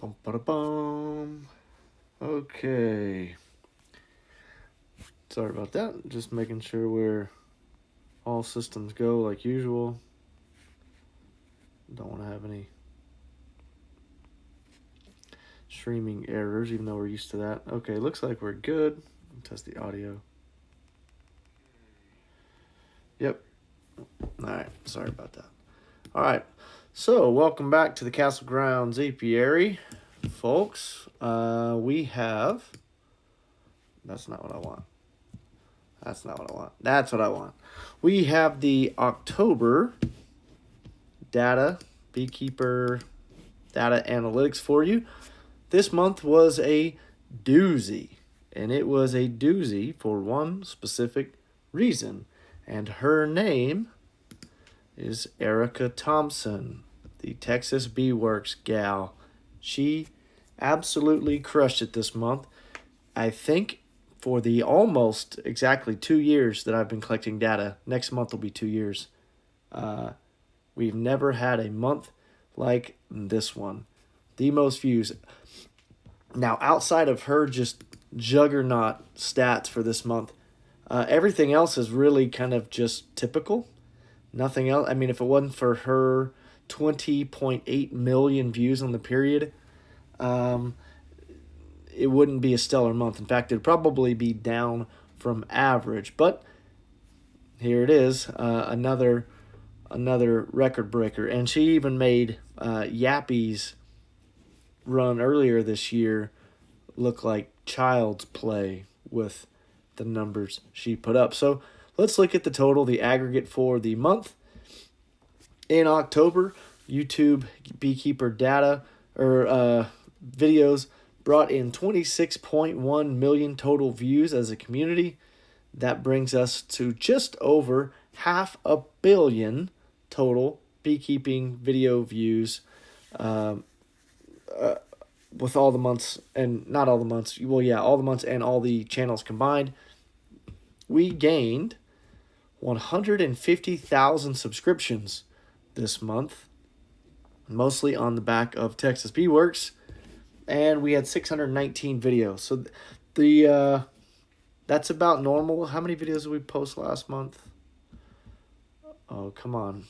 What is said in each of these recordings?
Bum, ba, bum. Okay. Sorry about that. Just making sure we're all systems go like usual. Don't want to have any streaming errors, even though we're used to that. Okay, looks like we're good. Test the audio. Yep. Alright, sorry about that. Alright, so welcome back to the Castle Grounds Apiary, folks. We have... That's not what I want. That's not what I want. That's what I want. We have the October data, Beekeeper data analytics for you. This month was a doozy, and it was a doozy for one specific reason, and her name is Erica Thompson, the Texas Bee Works gal. She absolutely crushed it this month. I think for the almost exactly 2 years that I've been collecting data, next month will be 2 years, we've never had a month like this one. The most views. Now, outside of her just juggernaut stats for this month, everything else is really kind of just typical. Nothing else. I mean, if it wasn't for her 20.8 million views on the period, it wouldn't be a stellar month. In fact, it'd probably be down from average. But here it is, another record breaker. And she even made Yappy's run earlier this year look like child's play with the numbers she put up. So let's look at the total, the aggregate for the month. In October, YouTube Beekeeper data or videos brought in 26.1 million total views as a community. That brings us to just over 500 million total beekeeping video views with all the months, and not all the months, well, yeah, all the months and all the channels combined. We gained 150,000 subscriptions this month, mostly on the back of Texas Bee Works, and we had 619 videos. So that's about normal. How many videos did we post last month? Oh, come on.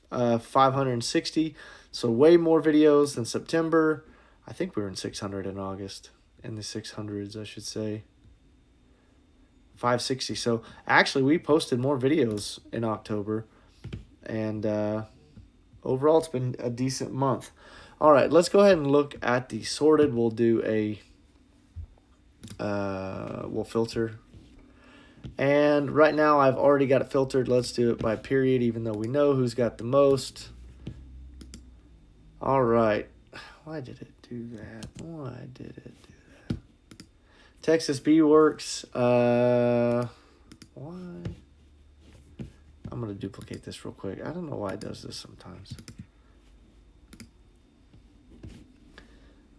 560. So way more videos than September. I think we were in 600 in August. In the 600s, I should say. 560. So actually, we posted more videos in October. And overall, it's been a decent month. All right, let's go ahead and look at the sorted. We'll do we'll filter. And right now, I've already got it filtered. Let's do it by period, even though we know who's got the most. All right. Why did it do that? Why did it do that? Texas Bee Works. Why? I'm going to duplicate this real quick. I don't know why it does this sometimes.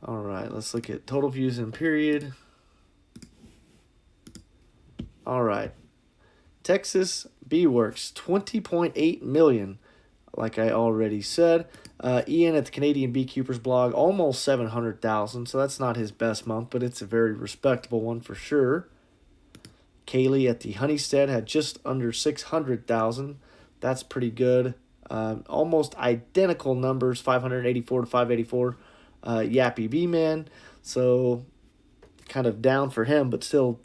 All right, let's look at total views in period. All right. Texas Bee Works, 20.8 million, like I already said. Ian at the Canadian Beekeepers blog, almost 700,000, so that's not his best month, but it's a very respectable one for sure. Kaylee at the Honeystead had just under 600,000. That's pretty good. Almost identical numbers, 584 to 584. Yappy B-Man, so kind of down for him, but still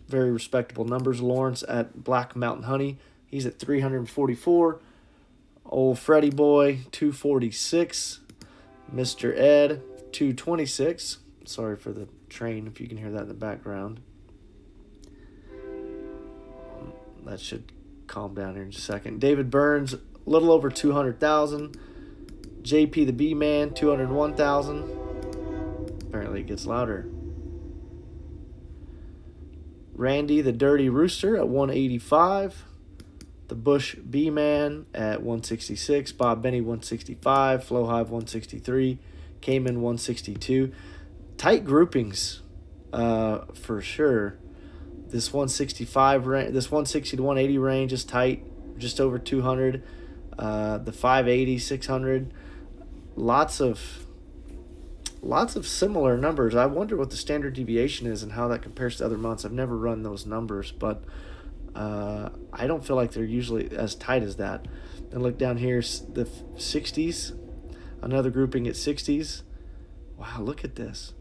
very respectable numbers. Lawrence at Black Mountain Honey, he's at 344. Old Freddy Boy, 246. Mr. Ed, 226. Sorry for the train, if you can hear that in the background. That should calm down here in just a second. David Burns, a little over 200,000. JP the B-Man, 201,000. Apparently it gets louder. Randy the Dirty Rooster at 185. The Bush B-Man at 166. Bob Benny, 165. Flowhive, 163. Cayman, 162. Tight groupings, for sure. This 165 range, this 160 to 180 range is tight, just over 200. The 580, 600. Lots of lots of similar numbers. I wonder what the standard deviation is and how that compares to other months. I've never run those numbers, but I don't feel like they're usually as tight as that. And look down here, the 60s, another grouping at 60s. Wow, look at this.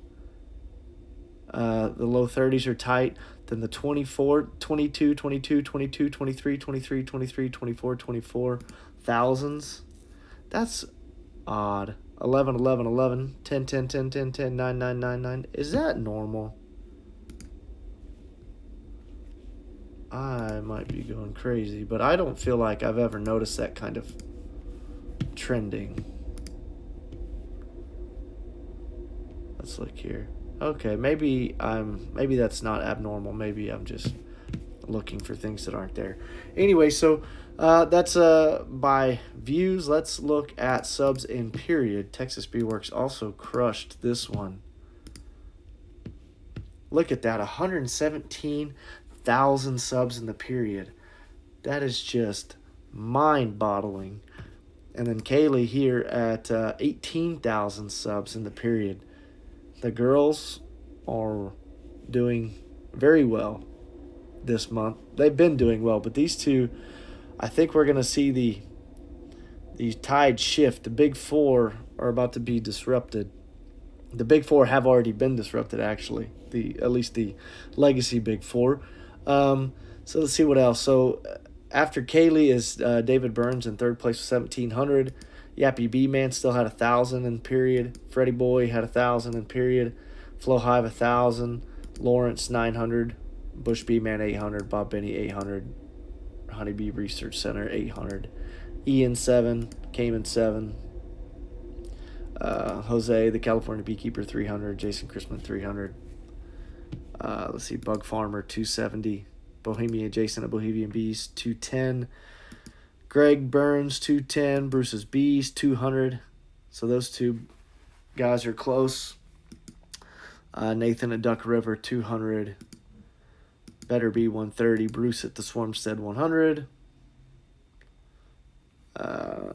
The low 30s are tight. Then the 24, 22, 22, 22, 23, 23, 23, 24, 24 thousands. That's odd. 11, 11, 11, 10, 10, 10, 10, 10, 9, 9, 9, 9. Is that normal? I might be going crazy, but I don't feel like I've ever noticed that kind of trending. Let's look here. Okay, maybe that's not abnormal. Maybe I'm just looking for things that aren't there. Anyway, so that's by views. Let's look at subs in period. Texas Bee Works also crushed this one. Look at that, 117,000 subs in the period. That is just mind-boggling. And then Kaylee here at 18,000 subs in the period. The girls are doing very well this month. They've been doing well, but these two, I think we're going to see the tide shift. The big four are about to be disrupted. The big four have already been disrupted, actually. At least the legacy big four. So let's see what else. So after Kaylee is David Burns in third place with 1,700. Yappy B-Man still had 1,000 in period. Freddie Boy had 1,000 in period. Flo Hive 1,000. Lawrence 900. Bush B-Man 800. Bob Benny 800. Honeybee Research Center 800. Ian 7. Cayman 7. Jose the California Beekeeper 300. Jason Chrisman 300. Let's see, Bug Farmer 270. Bohemian Jason at Bohemian Bees 210. Greg Burns 210. Bruce's Bees 200. So those two guys are close. Nathan at Duck River 200. Better Be 130. Bruce at the Swarmstead 100.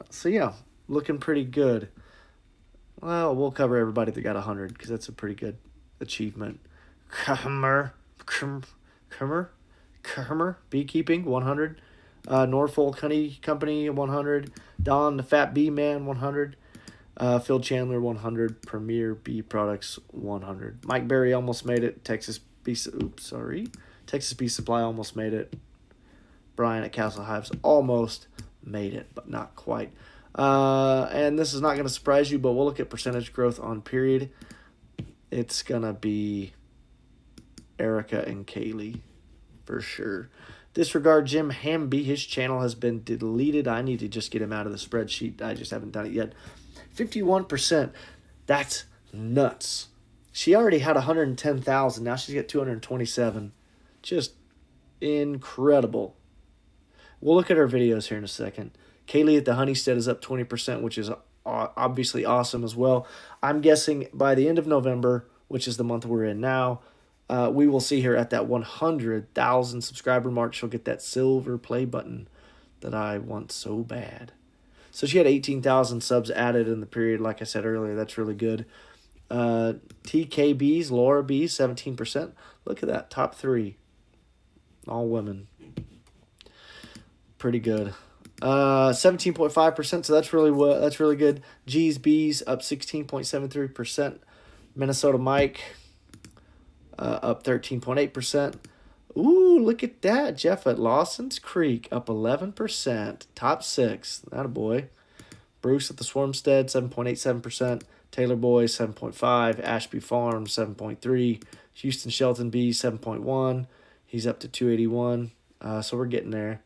So yeah, looking pretty good. Well, we'll cover everybody that got 100 because that's a pretty good achievement. Kummer, Beekeeping 100. Norfolk Honey Company 100. Don the Fat Bee Man 100. Phil Chandler 100. Premier Bee Products 100. Mike Berry almost made it. Texas Bee Supply almost made it. Brian at Castle Hives almost made it, but not quite. And this is not going to surprise you, but we'll look at percentage growth on period. It's going to be Erica and Kaylee for sure. Disregard Jim Hamby. His channel has been deleted. I need to just get him out of the spreadsheet. I just haven't done it yet. 51%. That's nuts. She already had 110,000. Now she's got 227. Just incredible. We'll look at her videos here in a second. Kaylee at the Honeystead is up 20%, which is obviously awesome as well. I'm guessing by the end of November, which is the month we're in now, we will see her at that 100,000 subscriber mark. She'll get that silver play button that I want so bad. So she had 18,000 subs added in the period. Like I said earlier, that's really good. TKBs, Laura B, 17%. Look at that, top three. All women. Pretty good. 17.5%, so that's really good. G's B's up 16.73%. Minnesota Mike up 13.8%. Ooh, look at that. Jeff at Lawson's Creek up 11%. Top six. Attaboy. Bruce at the Swarmstead 7.87%. Taylor Boy 7.5%. Ashby Farm 7.3%. Houston Shelton B 7.1%. He's up to 281. So we're getting there.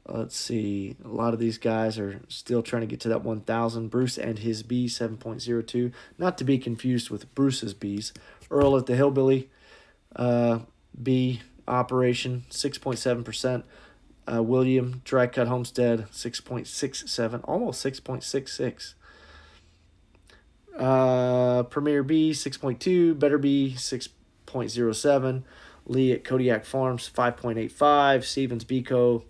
Let's see. A lot of these guys are still trying to get to that 1,000. Bruce and his B, 7.02. Not to be confused with Bruce's Bees. Earl at the Hillbilly B operation, 6.7%. William Dry Cut Homestead, 6.67. Almost 6.66. Premier B, 6.2. Better B, 6.07. Lee at Kodiak Farms, 5.85. Stevens Beco,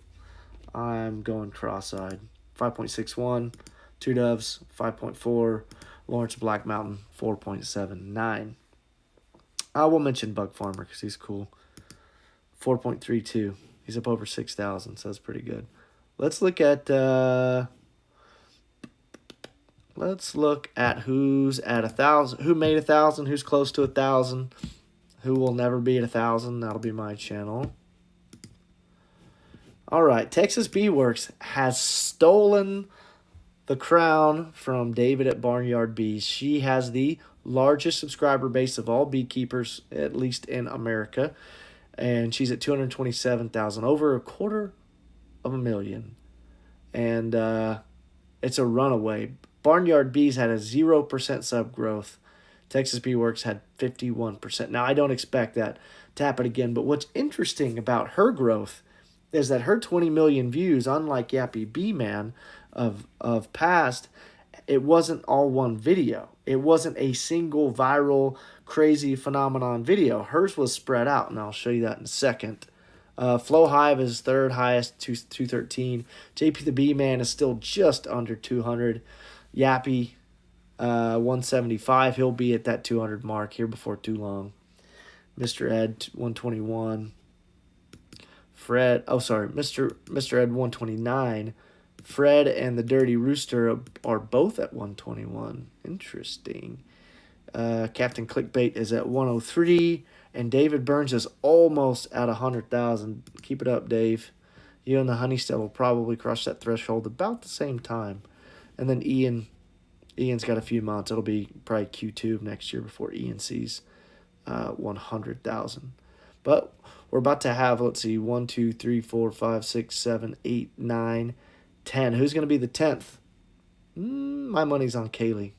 I'm going cross-eyed, 5.61. Two Doves, 5.4. Lawrence Black Mountain, 4.79. I will mention Bug Farmer because he's cool. 4.32. He's up over 6,000, so that's pretty good. Let's look at who's at 1,000, who made 1,000, who's close to 1,000, who will never be at 1,000. That'll be my channel. All right, Texas Bee Works has stolen the crown from David at Barnyard Bees. She has the largest subscriber base of all beekeepers, at least in America, and she's at 227,000, over 250,000, and it's a runaway. Barnyard Bees had a 0% sub growth. Texas Bee Works had 51%. Now, I don't expect that to happen again, but what's interesting about her growth is that her 20 million views, unlike Yappy Bee Man of past, it wasn't all one video. It wasn't a single viral, crazy phenomenon video. Hers was spread out, and I'll show you that in a second. Flow Hive is third highest, 213. JP the Bee Man is still just under 200. Yappy, 175. He'll be at that 200 mark here before too long. Mr. Ed, 121. Mr. Ed, 129. Fred and the Dirty Rooster are both at 121. Interesting. Captain Clickbait is at 103. And David Burns is almost at 100,000. Keep it up, Dave. You and the Honeystell will probably cross that threshold about the same time. And then Ian's got a few months. It'll be probably Q2 of next year before Ian sees 100,000. But we're about to have, let's see, 1, 2, 3, 4, 5, 6, 7, 8, 9, 10. Who's going to be the 10th? My money's on Kaylee.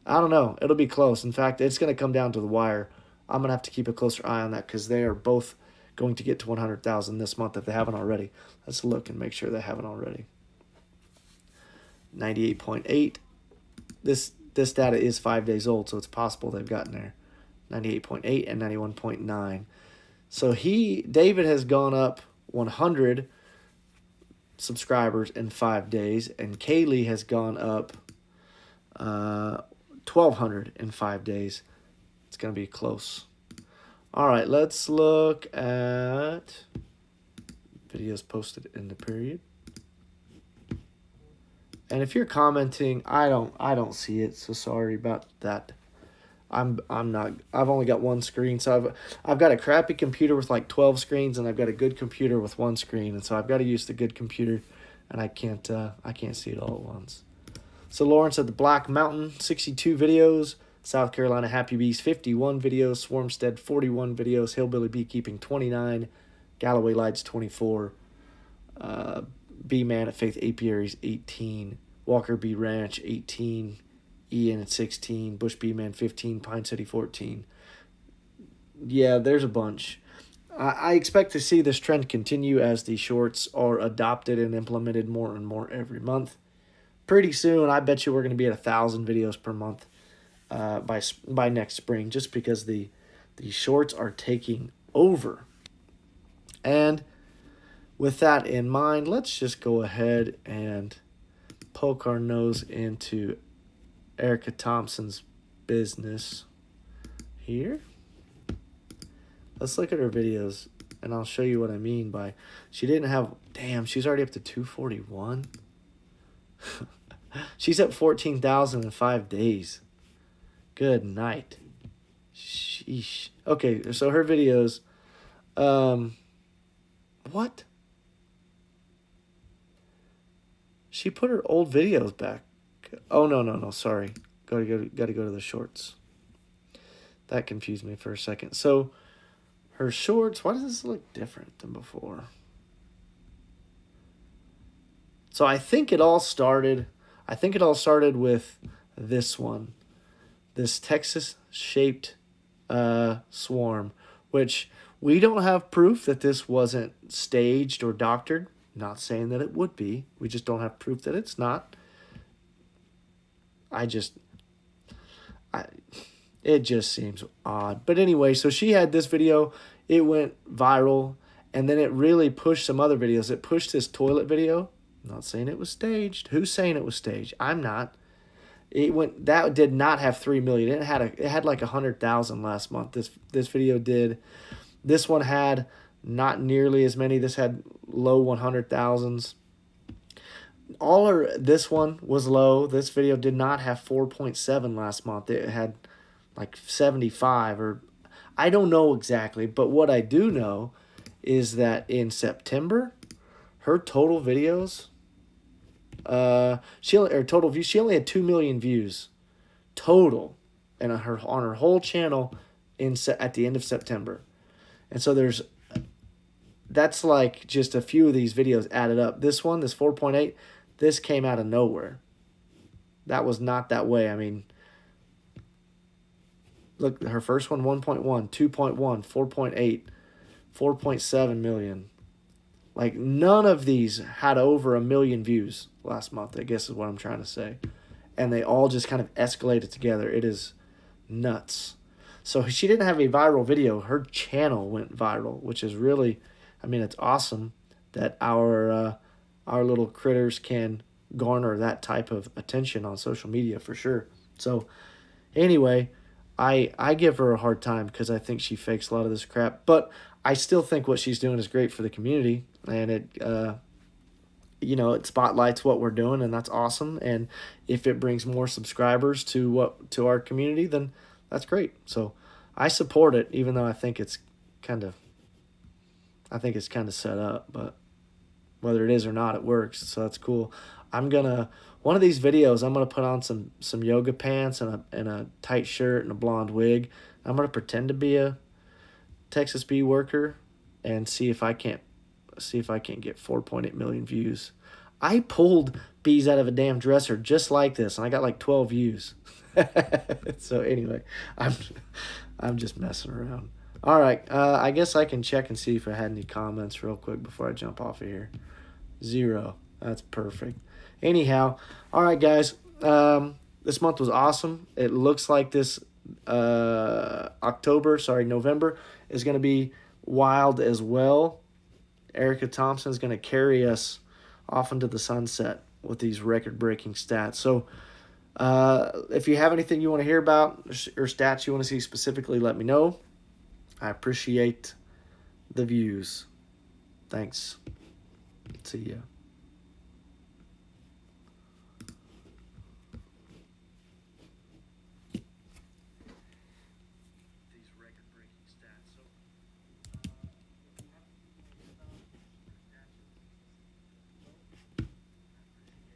I don't know. It'll be close. In fact, it's going to come down to the wire. I'm going to have to keep a closer eye on that because they are both going to get to 100,000 this month if they haven't already. Let's look and make sure they haven't already. 98.8. This data is 5 days old, so it's possible they've gotten there. 98.8 and 91.9. So David has gone up 100 subscribers in 5 days, and Kaylee has gone up 1,200 in 5 days. It's going to be close. All right, let's look at videos posted in the period. And if you're commenting, I don't see it, so sorry about that. I've only got one screen, so I've got a crappy computer with like 12 screens, and I've got a good computer with one screen, and so I've got to use the good computer, and I can't see it all at once. So Lawrence at the Black Mountain, 62 videos. South Carolina Happy Bees, 51 videos. Swarmstead, 41 videos. Hillbilly Beekeeping, 29. Galloway Lights, 24. Bee Man at Faith Apiaries, 18. Walker Bee Ranch, 18. Ian at 16. Bush Bee Man, 15. Pine City, 14. Yeah, there's a bunch. I expect to see this trend continue as the shorts are adopted and implemented more and more every month. Pretty soon, I bet you we're going to be at 1,000 videos per month by next spring, just because the shorts are taking over. And with that in mind, let's just go ahead and poke our nose into Erica Thompson's business here. Let's look at her videos, and I'll show you what I mean by she didn't have... Damn, she's already up to 241. She's at 14,000 in 5 days. Good night. Sheesh. Okay, so her videos... What? She put her old videos back. Oh, no, sorry. Gotta go to the shorts. That confused me for a second. So, her shorts, why does this look different than before? So I think it all started with this one. This Texas-shaped swarm, which we don't have proof that this wasn't staged or doctored. Not saying that it would be. We just don't have proof that it's not. It just seems odd. But anyway, so she had this video. It went viral. And then it really pushed some other videos. It pushed this toilet video. I'm not saying it was staged. Who's saying it was staged? I'm not. That did not have 3 million. It had like 100,000 last month. This video did. This one had not nearly as many. This had low 100,000s. This one was low. This video did not have 4.7 last month. It had like 75, or I don't know exactly, but what I do know is that in September, her total videos, total views, she only had 2 million views total, and on her whole channel at the end of September. And so that's like just a few of these videos added up. This 4.8, this came out of nowhere. That was not that way. I mean, look, her first one, 1.1, 2.1, 4.8, 4.7 million. Like, none of these had over 1 million views last month, I guess is what I'm trying to say. And they all just kind of escalated together. It is nuts. So she didn't have a viral video. Her channel went viral, which is really, I mean, it's awesome that our little critters can garner that type of attention on social media for sure. So anyway, I give her a hard time because I think she fakes a lot of this crap. But I still think what she's doing is great for the community, and it it spotlights what we're doing, and that's awesome. And if it brings more subscribers to our community, then that's great. So I support it, even though I think it's kind of set up, but whether it is or not, it works. So that's cool. One of these videos, I'm gonna put on some yoga pants and a tight shirt and a blonde wig. I'm gonna pretend to be a Texas bee worker and see if I can't get 4.8 million views. I pulled bees out of a damn dresser just like this, and I got like 12 views. So anyway, I'm just messing around. All right, I guess I can check and see if I had any comments real quick before I jump off of here. 0. That's perfect. Anyhow, all right, guys. This month was awesome. It looks like this November is going to be wild as well. Erica Thompson is going to carry us off into the sunset with these record-breaking stats. So if you have anything you want to hear about or stats you want to see specifically, let me know. I appreciate the views. Thanks. See ya.